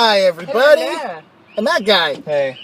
Hi, everybody. Yeah. And that guy. Hey.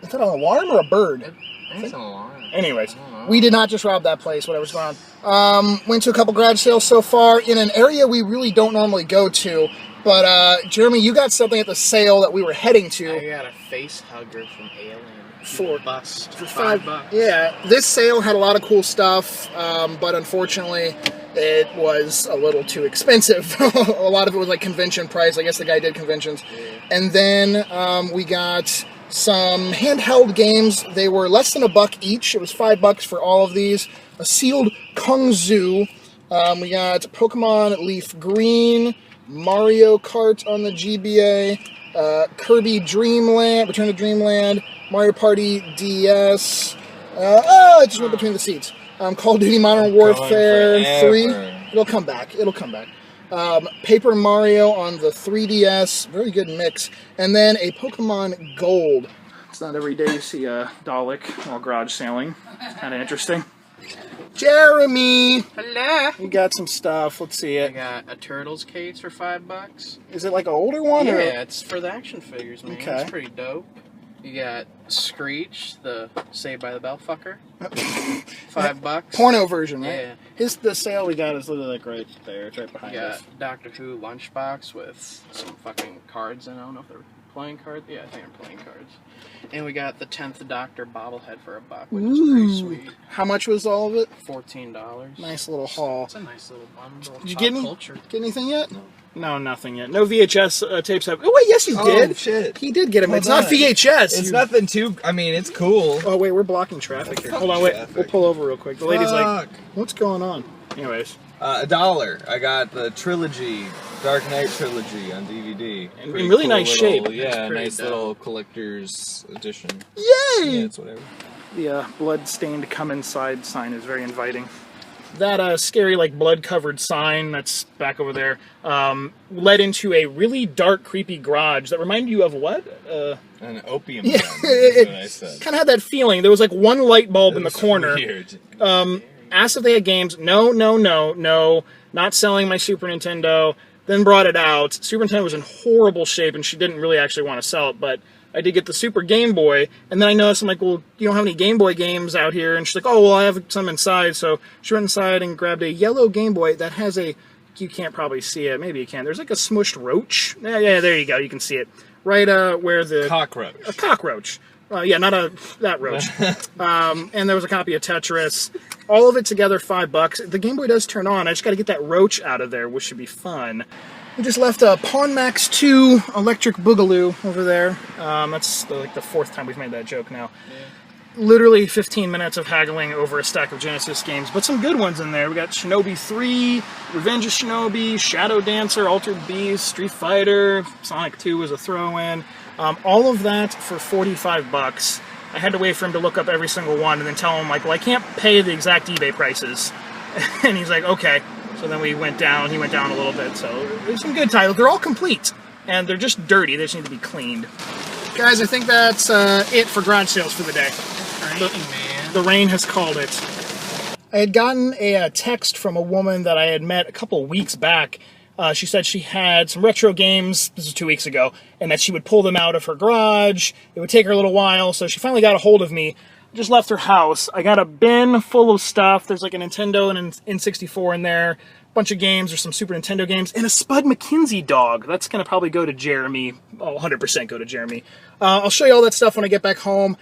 Is that an alarm or a bird? I think it's an alarm. Anyways, we did not just rob that place, whatever's going on. Went to a couple garage sales so far in an area we really don't normally go to. But, Jeremy, you got something at the sale that we were heading to. I got a face hugger from Alien. For bust. For $5. Yeah, this sale had a lot of cool stuff, but unfortunately, it was a little too expensive. A lot of it was like convention price. I guess the guy did conventions. Yeah. And then we got some handheld games. They were less than $1 each. It was $5 for all of these. A sealed Kung Zoo. We got Pokemon Leaf Green, Mario Kart on the GBA, Kirby Dreamland, Return to Dreamland, Mario Party DS. I just went between the seats. Call of Duty Modern Warfare 3. It'll come back. Paper Mario on the 3DS. Very good mix. And then a Pokemon Gold. It's not every day you see a Dalek while garage sailing. It's kind of interesting. Jeremy! Hello! You got some stuff. Let's see it. I got a Turtles case for $5. Is it like an older one? Yeah, or? It's for the action figures, man. Okay. It's pretty dope. You got Screech, the Saved by the Bell fucker. $5. Porno version, right? Yeah. The sale we got is literally like right there. It's right behind us. You got Doctor Who lunchbox with some fucking cards in it. I don't know if they're playing cards. Yeah, I think they're playing cards. And we got the 10th Doctor bobblehead for $1, which is pretty sweet. How much was all of it? $14. Nice little haul. It's a nice little bundle. Did you get culture. Get anything yet? No, nothing yet. No VHS tapes have. Oh wait, yes you did. Oh shit! He did get them. Hold It's not on. VHS. It's nothing too. I mean, it's cool. Oh wait, we're blocking traffic here. Hold on, wait. Traffic. We'll pull over real quick. The lady's like, Fuck. "What's going on?" Anyways, $1. I got the trilogy, Dark Knight trilogy on DVD. In Pretty really cool nice shape. little- Yeah, pretty nice dope. little collector's edition. yay! Yeah, it's whatever. The blood-stained "Come Inside" sign is very inviting. That scary, like, blood-covered sign that's back over there led into a really dark, creepy garage that reminded you of what? An opium Yeah, pen, is what I said. Kind of had that feeling. There was, like, one light bulb in the corner. Weird. Asked if they had games. No, not selling my Super Nintendo. Then brought it out. Super Nintendo was in horrible shape, and she didn't really actually want to sell it, but I did get the Super Game Boy, and then I noticed, I'm like, well, you don't have any Game Boy games out here, and she's like, oh, well, I have some inside, so she went inside and grabbed a yellow Game Boy that has a, you can't probably see it, maybe you can, there's like a smushed roach, yeah, there you go, you can see it, right where the... Cockroach. A cockroach. Yeah, not that roach. And there was a copy of Tetris. All of it together, $5. The Game Boy does turn on. I just got to get that roach out of there, which should be fun. We just left a Pawn Max 2 Electric Boogaloo over there. That's like the 4th time we've made that joke now. Yeah. Literally 15 minutes of haggling over a stack of Genesis games, but some good ones in there. We got Shinobi 3, Revenge of Shinobi, Shadow Dancer, Altered Beast, Street Fighter, Sonic 2 was a throw-in. All of that for $45. I had to wait for him to look up every single one and then tell him, like, well, I can't pay the exact eBay prices. And he's like, okay. So then we went down, he went down a little bit. So there's some good titles. They're all complete. And they're just dirty. They just need to be cleaned. Guys, I think that's it for garage sales for the day. The rain has called it. I had gotten a text from a woman that I had met a couple weeks back. She said she had some retro games, this was 2 weeks ago, and that she would pull them out of her garage. It would take her a little while, so she finally got a hold of me. Just left her house. I got a bin full of stuff. There's like a Nintendo and an N64 in there, a bunch of games, there's some Super Nintendo games, and a Spud McKinsey dog. That's going to probably go to Jeremy. Oh, 100% go to Jeremy. I'll show you all that stuff when I get back home.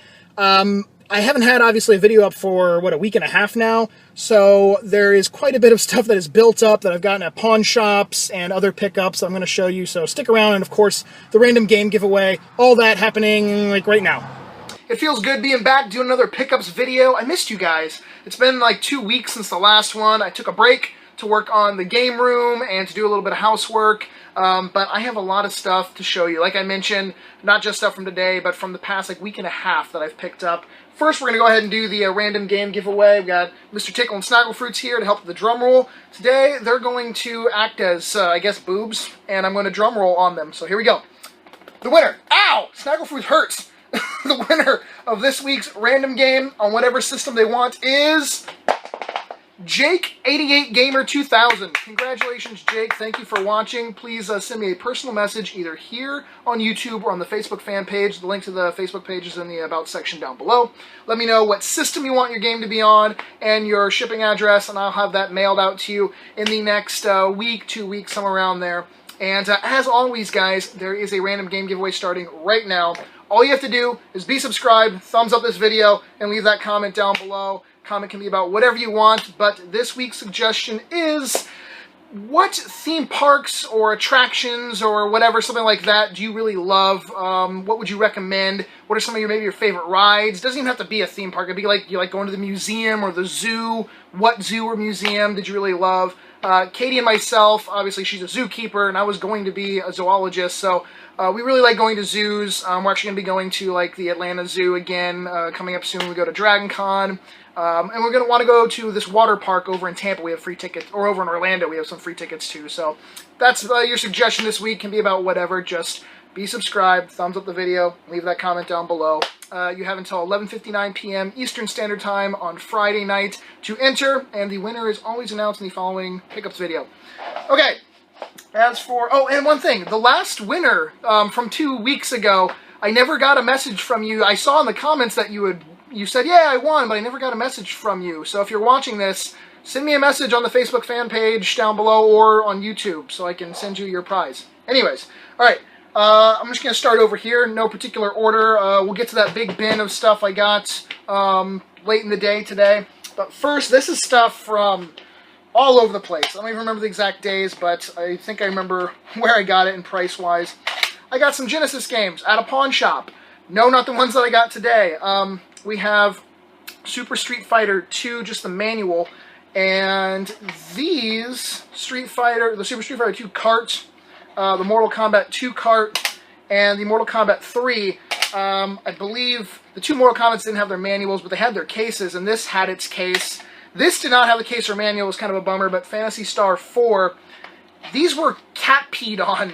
I haven't had, obviously, a video up for, a week and a half now, so there is quite a bit of stuff that is built up that I've gotten at pawn shops and other pickups that I'm going to show you, so stick around, and of course, the random game giveaway, all that happening, like, right now. It feels good being back, doing another pickups video. I missed you guys. It's been like 2 weeks since the last one. I took a break to work on the game room and to do a little bit of housework. But I have a lot of stuff to show you. Like I mentioned, not just stuff from today, but from the past like week and a half that I've picked up. First, we're going to go ahead and do the random game giveaway. We've got Mr. Tickle and Snagglefruits here to help with the drum roll. Today, they're going to act as, I guess, boobs, and I'm going to drum roll on them. So here we go. The winner, ow! Snagglefruit hurts. The winner of this week's random game on whatever system they want is Jake88Gamer2000. Congratulations, Jake. Thank you for watching. Please send me a personal message either here on YouTube or on the Facebook fan page. The link to the Facebook page is in the About section down below. Let me know what system you want your game to be on and your shipping address, and I'll have that mailed out to you in the next week, 2 weeks, somewhere around there. And as always, guys, there is a random game giveaway starting right now. All you have to do is be subscribed, thumbs up this video, and leave that comment down below. Comment can be about whatever you want, but this week's suggestion is, what theme parks or attractions or whatever, something like that, do you really love? What would you recommend? What are some of maybe your favorite rides? It doesn't even have to be a theme park. It'd be like, you like going to the museum or the zoo. What zoo or museum did you really love? Katie and myself, obviously she's a zookeeper, and I was going to be a zoologist, so we really like going to zoos. We're actually going to be going to like the Atlanta Zoo again, coming up soon when we go to Dragon Con. And we're going to want to go to this water park over in Tampa. We have free tickets, or over in Orlando, we have some free tickets too. So that's your suggestion this week. Can be about whatever. Just be subscribed, thumbs up the video, leave that comment down below. You have until 11:59 p.m. Eastern Standard Time on Friday night to enter, and the winner is always announced in the following pickups video. Okay, as for, oh, and one thing, the last winner from 2 weeks ago, I never got a message from you. I saw in the comments that you said, yeah, I won, but I never got a message from you. So if you're watching this, send me a message on the Facebook fan page down below or on YouTube so I can send you your prize. Anyways, all right, I'm just going to start over here, no particular order. We'll get to that big bin of stuff I got late in the day today. But first, this is stuff from all over the place. I don't even remember the exact days, but I think I remember where I got it and price-wise. I got some Genesis games at a pawn shop. No, not the ones that I got today. We have Super Street Fighter 2, just the manual, and these the Super Street Fighter 2 cart, the Mortal Kombat 2 cart, and the Mortal Kombat 3. I believe the two Mortal Kombats didn't have their manuals, but they had their cases, and this had its case. This did not have the case or manual, it was kind of a bummer, but Phantasy Star 4, these were cat peed on,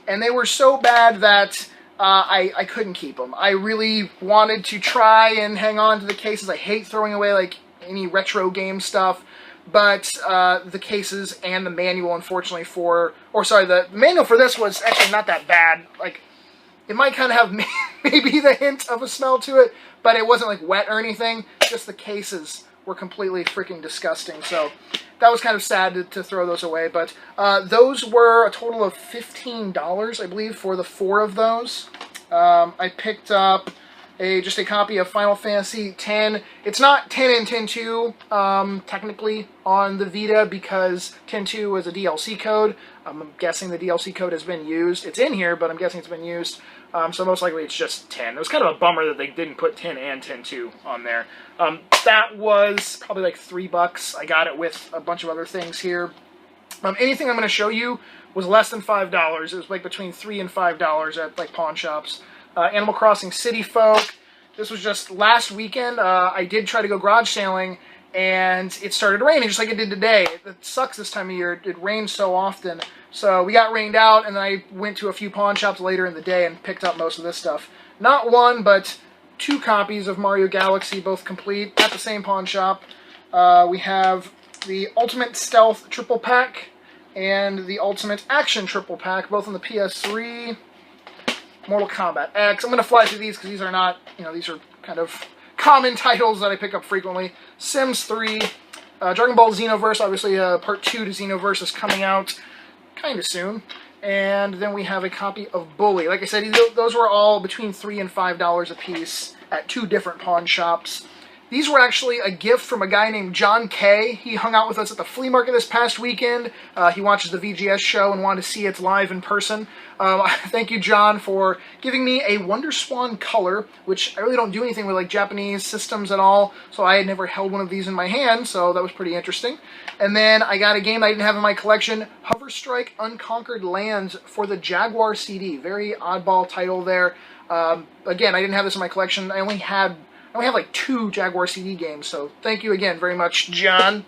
and they were so bad that I couldn't keep them. I really wanted to try and hang on to the cases. I hate throwing away like any retro game stuff, but the cases and the manual, unfortunately, the manual for this was actually not that bad. Like, it might kind of have maybe the hint of a smell to it, but it wasn't like wet or anything. Just the cases were completely freaking disgusting. So that was kind of sad to throw those away, but those were a total of $15, I believe, for the 4 of those. I picked up just a copy of Final Fantasy X. It's not 10 and 10-2 technically on the Vita because 10-2 was a DLC code. I'm guessing the DLC code has been used. It's in here, but I'm guessing it's been used. So most likely it's just 10. It was kind of a bummer that they didn't put 10 and 10-2 on there. That was probably like $3. I got it with a bunch of other things here. Anything I'm going to show you was less than $5. It was like between $3 and $5 at like pawn shops. Animal Crossing City Folk. This was just last weekend. I did try to go garage sailing, and it started raining just like it did today. It sucks this time of year. It rains so often. So we got rained out, and then I went to a few pawn shops later in the day and picked up most of this stuff. Not one, but 2 copies of Mario Galaxy, both complete, at the same pawn shop. We have the Ultimate Stealth Triple Pack and the Ultimate Action Triple Pack, both on the PS3. Mortal Kombat X. I'm going to fly through these because these are not, these are kind of common titles that I pick up frequently. Sims 3, Dragon Ball Xenoverse, obviously Part 2 to Xenoverse is coming out kind of soon. And then we have a copy of Bully. Like I said, those were all between $3 and $5 a piece at 2 different pawn shops. These were actually a gift from a guy named John K. He hung out with us at the flea market this past weekend. He watches the VGS show and wanted to see it live in person. Thank you, John, for giving me a Wonder Swan color, which I really don't do anything with like Japanese systems at all, so I had never held one of these in my hand, so that was pretty interesting. And then I got a game I didn't have in my collection, Hover Strike Unconquered Lands for the Jaguar CD. Very oddball title there. Again, I didn't have this in my collection. I only have like 2 Jaguar CD games, so thank you again very much, John.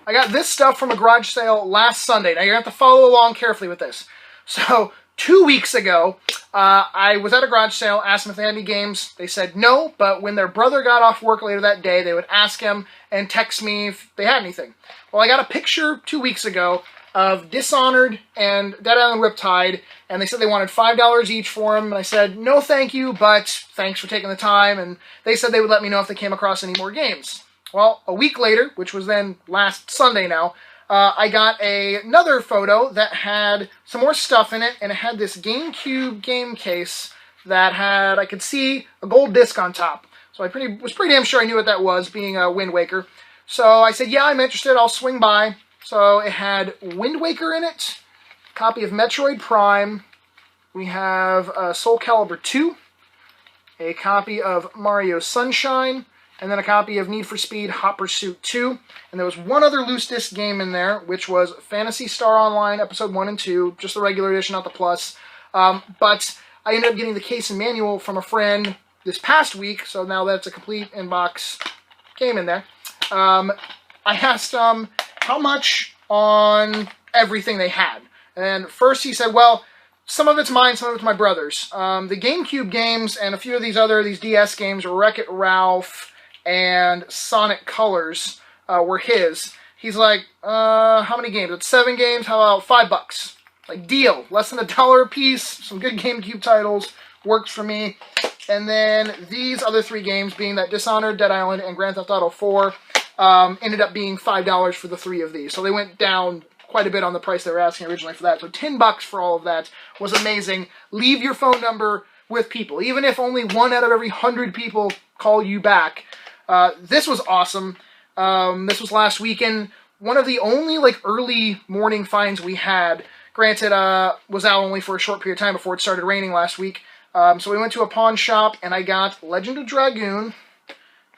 I got this stuff from a garage sale last Sunday. Now, you're going to have to follow along carefully with this. So, 2 weeks ago, I was at a garage sale, asked them if they had any games. They said no, but when their brother got off work later that day, they would ask him and text me if they had anything. Well, I got a picture 2 weeks ago of Dishonored and Dead Island Riptide, and they said they wanted $5 each for them, and I said, no thank you, but thanks for taking the time, and they said they would let me know if they came across any more games. Well, a week later, which was then last Sunday now, I got another photo that had some more stuff in it, and it had this GameCube game case that had, I could see, a gold disc on top. So I was pretty damn sure I knew what that was, being a Wind Waker. So I said, yeah, I'm interested, I'll swing by. So it had Wind Waker in it, a copy of Metroid Prime, we have Soul Calibur 2, a copy of Mario Sunshine, and then a copy of Need for Speed Hot Pursuit 2. And there was one other loose disc game in there, which was Phantasy Star Online Episode 1 and 2, just the regular edition, not the Plus. But I ended up getting the case and manual from a friend this past week, so now that's a complete in-box game in there. I asked how much on everything they had. And first he said, well, some of it's mine, some of it's my brother's. The GameCube games and a few of these DS games, Wreck-It Ralph and Sonic Colors, were his. He's like, how many games? It's 7 games, how about $5? Like, deal. Less than $1 a piece, some good GameCube titles, works for me. And then these other 3 games, being that Dishonored, Dead Island, and Grand Theft Auto 4, ended up being $5 for the 3 of these. So they went down quite a bit on the price they were asking originally for that. So $10 for all of that was amazing. Leave your phone number with people. Even if only 1 out of every 100 people call you back. This was awesome. This was last weekend. One of the only early morning finds we had. Granted, was out only for a short period of time before it started raining last week. So we went to a pawn shop and I got Legend of Dragoon,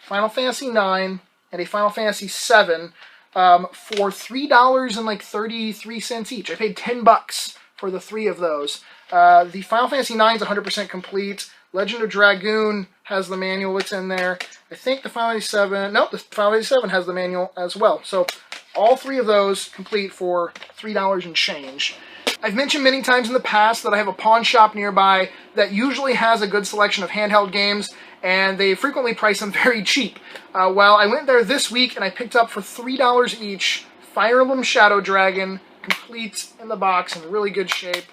Final Fantasy IX, and a Final Fantasy VII for $3.33 each. I paid $10 for the 3 of those. The Final Fantasy IX is 100% complete. Legend of Dragoon has the manual that's in there. I think the Final Fantasy VII, nope, the Final Fantasy VII has the manual as well. So all 3 of those complete for $3 and change. I've mentioned many times in the past that I have a pawn shop nearby that usually has a good selection of handheld games, and they frequently price them very cheap. Well, I went there this week and I picked up for $3 each Fire Emblem Shadow Dragon, complete in the box, in really good shape.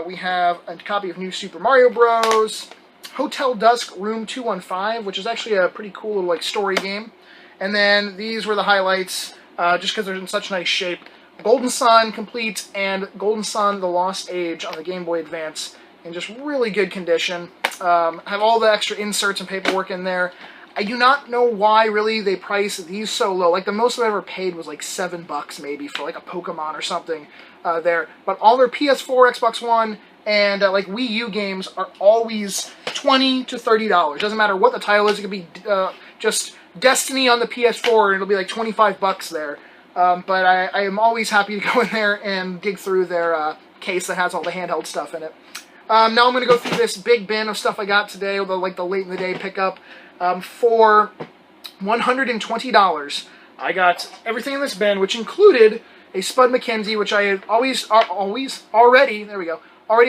We have a copy of New Super Mario Bros., Hotel Dusk Room 215, which is actually a pretty cool little story game. And then these were the highlights, just because they're in such nice shape. Golden Sun complete and Golden Sun The Lost Age on the Game Boy Advance in just really good condition. Have all the extra inserts and paperwork in there. I do not know why really they price these so low. Like the most I've ever paid was like $7 maybe for like a Pokemon or something there. But all their PS4, Xbox One, and like Wii U games are always $20 to $30. Doesn't matter what the title is. It could be just Destiny on the PS4 and it'll be like $25 there. But I am always happy to go in there and dig through their case that has all the handheld stuff in it. Now I'm going to go through this big bin of stuff I got today, the late in the day pickup, for $120. I got everything in this bin, which included a Spud McKenzie, which I had already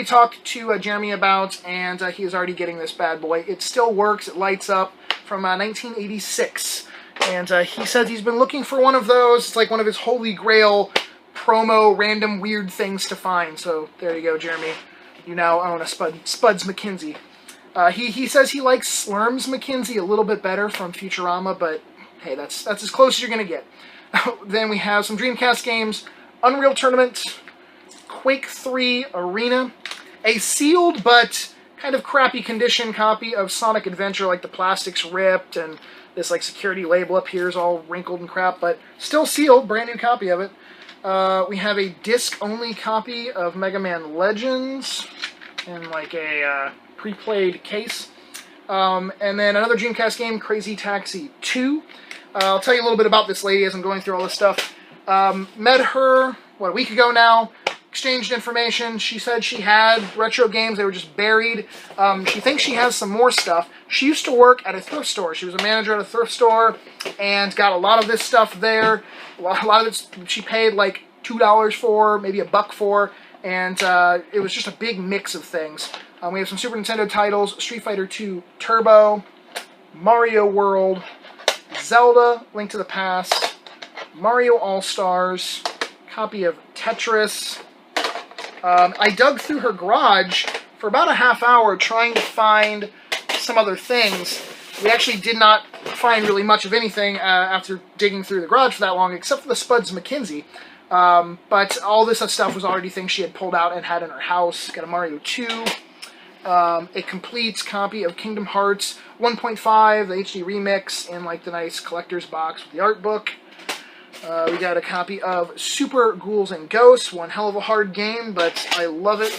talked to Jeremy about, and he is already getting this bad boy. It still works, it lights up, from 1986. And he says he's been looking for one of those. It's like one of his holy grail promo random weird things to find. So there you go, Jeremy. You now own a Spuds McKenzie. He says he likes Slurms McKenzie a little bit better from Futurama, but hey, that's as close as you're going to get. Then we have some Dreamcast games, Unreal Tournament, Quake 3 Arena, a sealed but kind of crappy condition copy of Sonic Adventure, like the plastic's ripped and this like security label up here is all wrinkled and crap, but still sealed, brand new copy of it. We have a disc-only copy of Mega Man Legends in like a pre-played case. And then another Dreamcast game, Crazy Taxi 2. I'll tell you a little bit about this lady as I'm going through all this stuff. Met her, a week ago now. Exchanged information. She said she had retro games. They were just buried. She thinks she has some more stuff. She used to work at a thrift store. She was a manager at a thrift store and got a lot of this stuff there. A lot of it she paid like $2 for, maybe $1 for. and it was just a big mix of things. We have some Super Nintendo titles: Street Fighter II Turbo, Mario World, Zelda: Link to the Past, Mario All-Stars, copy of Tetris. I dug through her garage for about a half hour trying to find some other things. We actually did not find really much of anything after digging through the garage for that long, except for the Spuds McKinsey. But all this stuff was already things she had pulled out and had in her house. Got a Mario 2, a complete copy of Kingdom Hearts 1.5, the HD remix, in like the nice collector's box with the art book. We got a copy of Super Ghouls and Ghosts, one hell of a hard game, but I love it.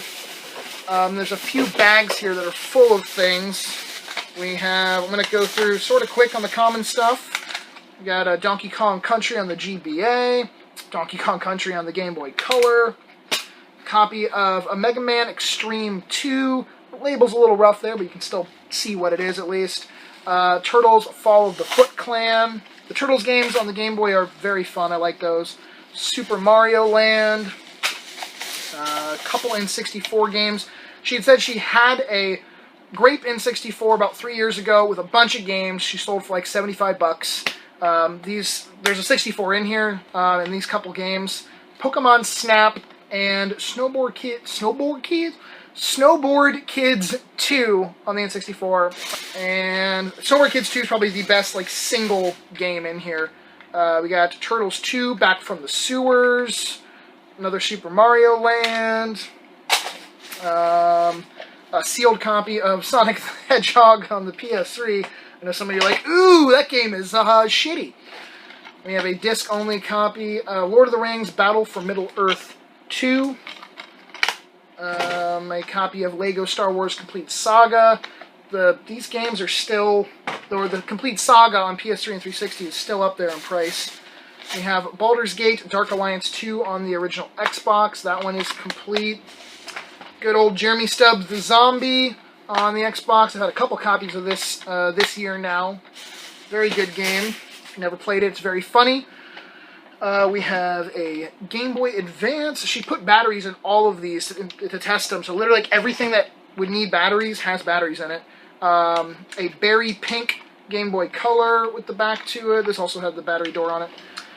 There's a few bags here that are full of things. I'm going to go through sort of quick on the common stuff. We got a Donkey Kong Country on the GBA, Donkey Kong Country on the Game Boy Color, copy of a Mega Man Extreme 2. The label's a little rough there, but you can still see what it is at least. Turtles Fall of the Foot Clan. The Turtles games on the Game Boy are very fun. I like those. Super Mario Land. A couple N64 games. She had said she had a Grape N64 about 3 years ago with a bunch of games. She sold for like 75 bucks. There's a 64 in here in these couple games. Pokemon Snap and Snowboard Kids 2 on the N64. And Snowboard Kids 2 is probably the best like single game in here. We got Turtles 2, Back from the Sewers. Another Super Mario Land. A sealed copy of Sonic the Hedgehog on the PS3. I know some of you are like, ooh, that game is shitty. We have a disc-only copy, Lord of the Rings Battle for Middle-earth 2. A copy of Lego Star Wars Complete Saga. These games are still, or the Complete Saga on PS3 and 360 is still up there in price. We have Baldur's Gate Dark Alliance 2 on the original Xbox. That one is complete. Good old Jeremy Stubbs the Zombie on the Xbox. I've had a couple copies of this this year now. Very good game. If you never played it, it's very funny. We have a Game Boy Advance. She put batteries in all of these to test them. So literally like everything that would need batteries has batteries in it. A berry pink Game Boy Color with the back to it. This also had the battery door on it.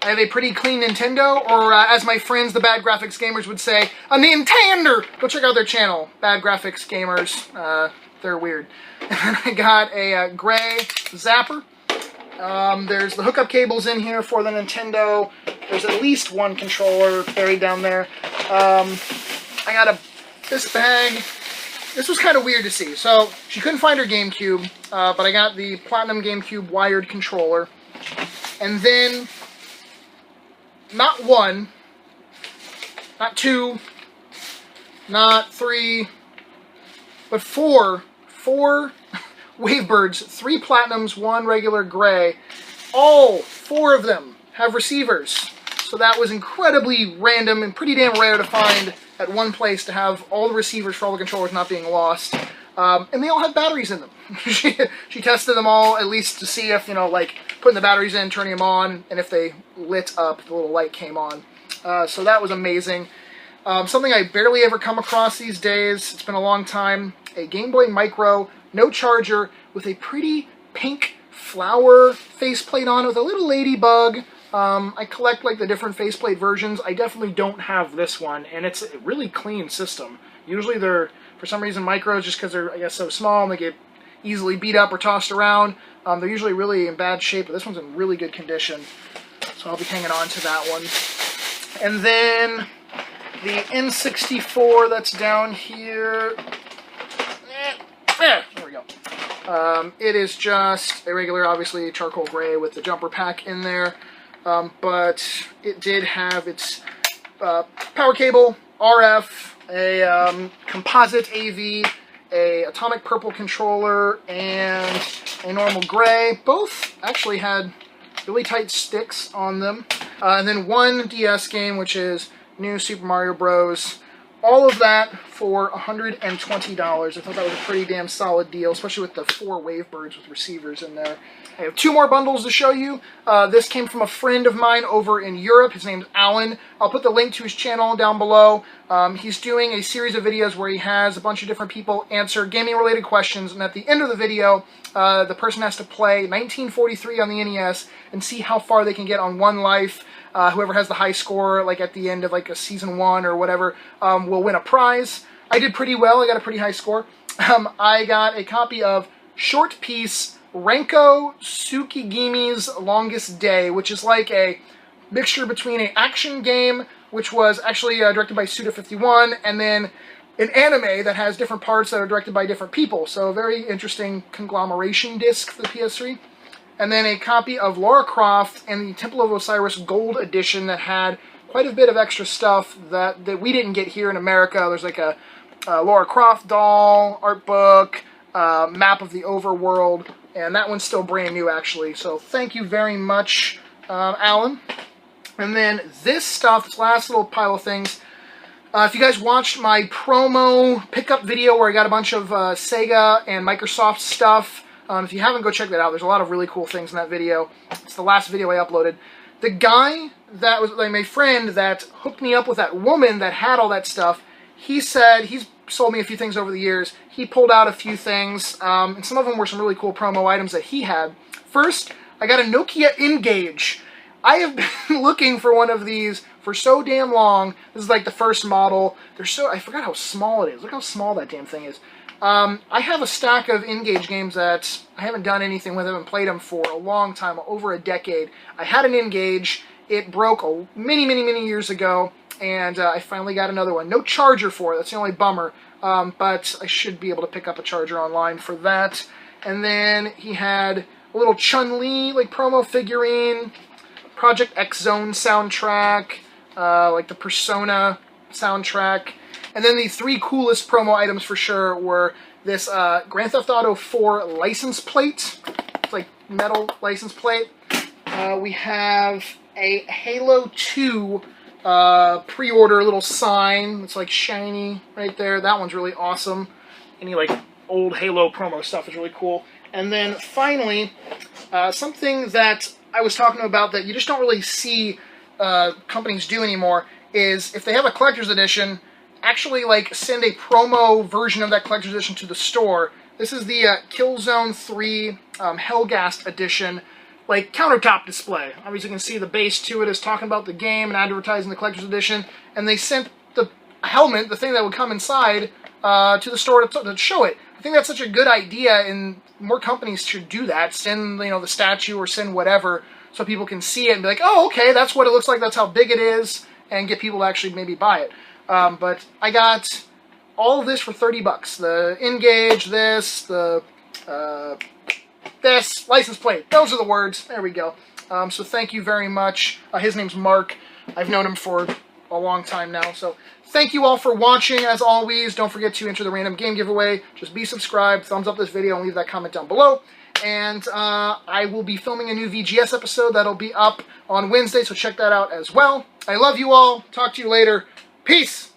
I have a pretty clean Nintendo, or as my friends, the Bad Graphics Gamers, would say, a Nintander! Go check out their channel, Bad Graphics Gamers. They're weird. And I got a gray Zapper. There's the hookup cables in here for the Nintendo. There's at least one controller buried down there. I got this bag. This was kind of weird to see. So, she couldn't find her GameCube, but I got the Platinum GameCube wired controller. And then, not one, not two, not three, but four Wavebirds, 3 Platinums, 1 regular gray. All 4 of them have receivers. So that was incredibly random and pretty damn rare to find at one place, to have all the receivers for all the controllers not being lost. And they all had batteries in them. She tested them all, at least to see if, like putting the batteries in, turning them on, and if they lit up, the little light came on. So that was amazing. Something I barely ever come across these days, it's been a long time, a Game Boy Micro, no charger, with a pretty pink flower faceplate on it with a little ladybug. I collect like the different faceplate versions. I definitely don't have this one, and it's a really clean system. Usually they're, for some reason, micros, just because they're, I guess, so small and they get easily beat up or tossed around. They're usually really in bad shape, but this one's in really good condition. So I'll be hanging on to that one. And then the N64 that's down here. There we go. It is just a regular, obviously, charcoal gray with the jumper pack in there. But it did have its power cable, RF, a composite AV, a atomic purple controller, and a normal gray. Both actually had really tight sticks on them. And then one DS game, which is New Super Mario Bros. all of that for $120. I thought that was a pretty damn solid deal, especially with the 4 Wavebirds with receivers in there. I have 2 more bundles to show you. This came from a friend of mine over in Europe. His name's Alan. I'll put the link to his channel down below. He's doing a series of videos where he has a bunch of different people answer gaming-related questions, and at the end of the video, the person has to play 1943 on the NES and see how far they can get on one life. Whoever has the high score, like at the end of like a season 1 or whatever, will win a prize. I did pretty well. I got a pretty high score. I got a copy of Short Piece Renko Tsukigimi's Longest Day, which is like a mixture between an action game, which was actually directed by Suda51, and then an anime that has different parts that are directed by different people. So a very interesting conglomeration disc for the PS3. And then a copy of Lara Croft and the Temple of Osiris Gold Edition that had quite a bit of extra stuff that we didn't get here in America. There's like a Lara Croft doll, art book, map of the overworld, and that one's still brand new, actually. So thank you very much, Alan. And then this stuff, this last little pile of things, if you guys watched my promo pickup video where I got a bunch of Sega and Microsoft stuff, if you haven't, go check that out. There's a lot of really cool things in that video. It's the last video I uploaded. The guy that was like my friend that hooked me up with that woman that had all that stuff, he said, he's sold me a few things over the years. He pulled out a few things, and some of them were some really cool promo items that he had. First, I got a Nokia N-Gage. I have been looking for one of these for so damn long. This is like the first model. I forgot how small it is. Look how small that damn thing is. I have a stack of N-Gage games that I haven't done anything with them and played them for a long time, over a decade. I had an N-Gage. It broke many years ago, and I finally got another one. No charger for it. That's the only bummer, but I should be able to pick up a charger online for that. And then he had a little Chun-Li like promo figurine, Project X Zone soundtrack, like the Persona soundtrack. And then the 3 coolest promo items for sure were this Grand Theft Auto 4 license plate. It's like metal license plate. We have a Halo 2 pre-order little sign. It's like shiny right there. That one's really awesome. Any like old Halo promo stuff is really cool. And then finally, something that I was talking about that you just don't really see companies do anymore is if they have a collector's edition, actually like send a promo version of that collector's edition to the store. This is the Killzone 3 Hellgast edition, like countertop display. Obviously you can see the base to it is talking about the game and advertising the collector's edition, and they sent the helmet, the thing that would come inside, to the store to show it. I think that's such a good idea, and more companies should do that. Send, the statue or send whatever so people can see it and be like, oh, okay, that's what it looks like, that's how big it is, and get people to actually maybe buy it. But I got all of this for $30. The N-Gage, this license plate. Those are the words. There we go. So thank you very much. His name's Mark. I've known him for a long time now. So thank you all for watching. As always, don't forget to enter the random game giveaway. Just be subscribed, thumbs up this video, and leave that comment down below. And I will be filming a new VGS episode that'll be up on Wednesday, so check that out as well. I love you all. Talk to you later. Peace!